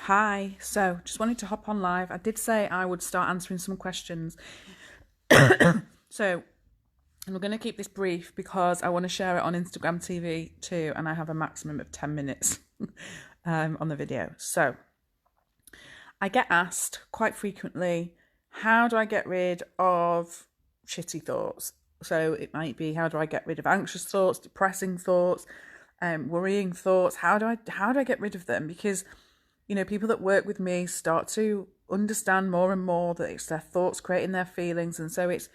Hi, so just wanted to hop on live. I did say I would start answering some questions. So, and we're going to keep this brief because I want to share it on Instagram TV too, and I have a maximum of 10 minutes on the video. So, I get asked quite frequently, how do I get rid of shitty thoughts? So, it might be, how do I get rid of anxious thoughts, depressing thoughts, worrying thoughts? How do I get rid of them? Because people that work with me start to understand more and more that it's their thoughts creating their feelings. And so it's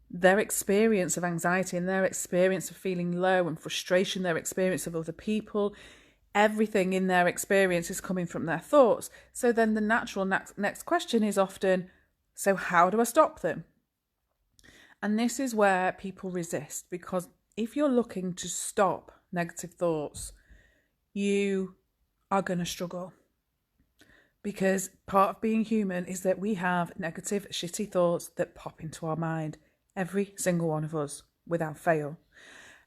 their experience of anxiety and their experience of feeling low and frustration, their experience of other people, everything in their experience is coming from their thoughts. So then the natural next question is often, so how do I stop them? And this is where people resist, because if you're looking to stop negative thoughts, you are going to struggle. Because part of being human is that we have negative, shitty thoughts that pop into our mind, every single one of us, without fail.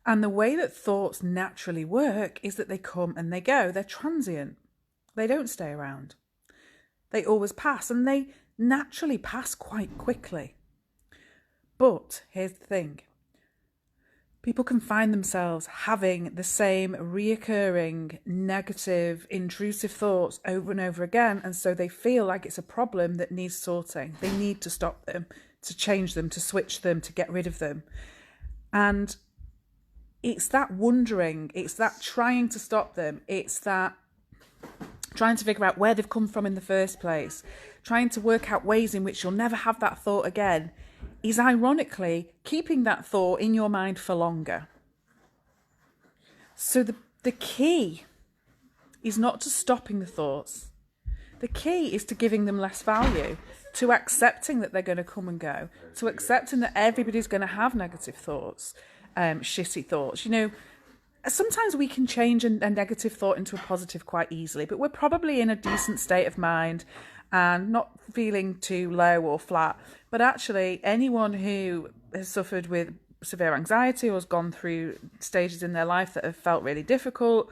And the way that thoughts naturally work is that they come and they go. They're transient. They don't stay around. They always pass, and they naturally pass quite quickly. But here's the thing. People can find themselves having the same reoccurring negative, intrusive thoughts over and over again. And so they feel like it's a problem that needs sorting. They need to stop them, to change them, to switch them, to get rid of them. And it's that wondering, it's that trying to stop them. It's that trying to figure out where they've come from in the first place, trying to work out ways in which you'll never have that thought again, is ironically keeping that thought in your mind for longer. So the key is not to stopping the thoughts. The key is to giving them less value, to accepting that they're going to come and go, to accepting that everybody's going to have negative thoughts, shitty thoughts. Sometimes we can change a negative thought into a positive quite easily, but we're probably in a decent state of mind and not feeling too low or flat. But actually, anyone who has suffered with severe anxiety or has gone through stages in their life that have felt really difficult,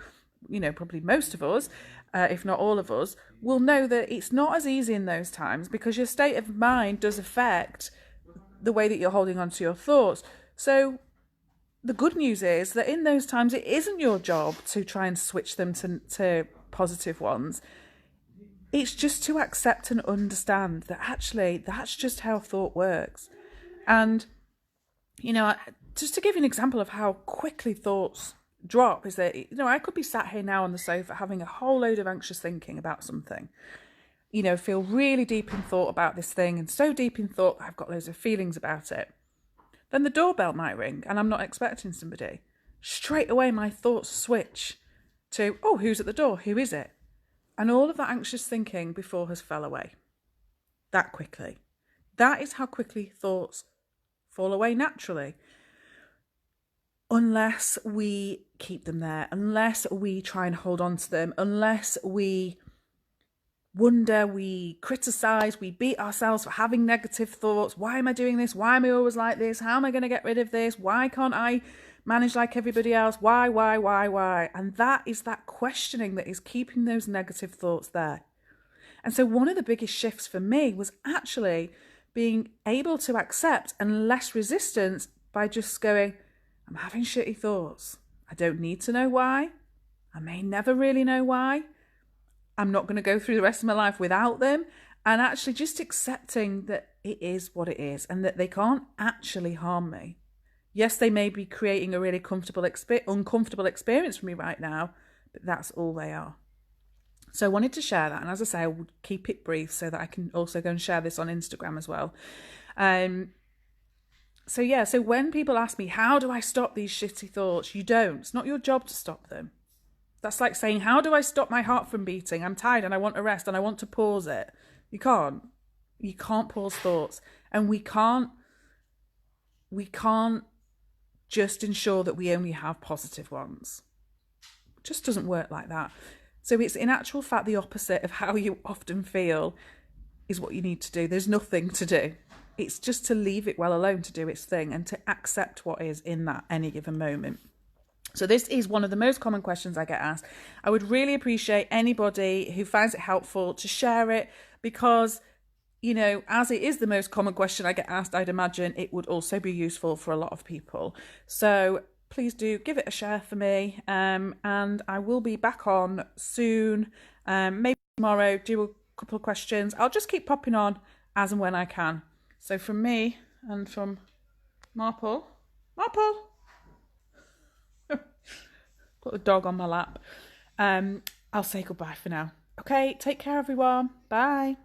probably most of us, if not all of us, will know that it's not as easy in those times, because your state of mind does affect the way that you're holding on to your thoughts. So the good news is that in those times, it isn't your job to try and switch them to positive ones. It's just to accept and understand that actually that's just how thought works. And, just to give you an example of how quickly thoughts drop is that, I could be sat here now on the sofa having a whole load of anxious thinking about something, feel really deep in thought about this thing, and so deep in thought that I've got loads of feelings about it. Then the doorbell might ring and I'm not expecting somebody. Straight away my thoughts switch to, oh, who's at the door? Who is it? And all of that anxious thinking before has fell away. That quickly. That is how quickly thoughts fall away naturally. Unless we keep them there, unless we try and hold on to them, unless we wonder, we criticize, we beat ourselves for having negative thoughts. Why am I doing this? Why am I always like this? How am I going to get rid of this? Why can't I manage like everybody else? Why? And that is that questioning that is keeping those negative thoughts there. And so one of the biggest shifts for me was actually being able to accept and less resistance by just going, I'm having shitty thoughts. I don't need to know why. I may never really know why. I'm not going to go through the rest of my life without them. And actually just accepting that it is what it is and that they can't actually harm me. Yes, they may be creating a really uncomfortable experience for me right now, but that's all they are. So I wanted to share that. And as I say, I would keep it brief so that I can also go and share this on Instagram as well. So when people ask me, how do I stop these shitty thoughts? You don't. It's not your job to stop them. That's like saying, how do I stop my heart from beating? I'm tired and I want to rest and I want to pause it. You can't. You can't pause thoughts. And we can't just ensure that we only have positive ones. It just doesn't work like that. So it's in actual fact the opposite of how you often feel is what you need to do. There's nothing to do. It's just to leave it well alone to do its thing and to accept what is in that any given moment. So this is one of the most common questions I get asked. I would really appreciate anybody who finds it helpful to share it, because, you know, as it is the most common question I get asked, I'd imagine it would also be useful for a lot of people. So please do give it a share for me, and I will be back on soon, maybe tomorrow, do a couple of questions. I'll just keep popping on as and when I can. So from me and from Marple, put the dog on my lap, I'll say goodbye for now. Okay, take care everyone. Bye.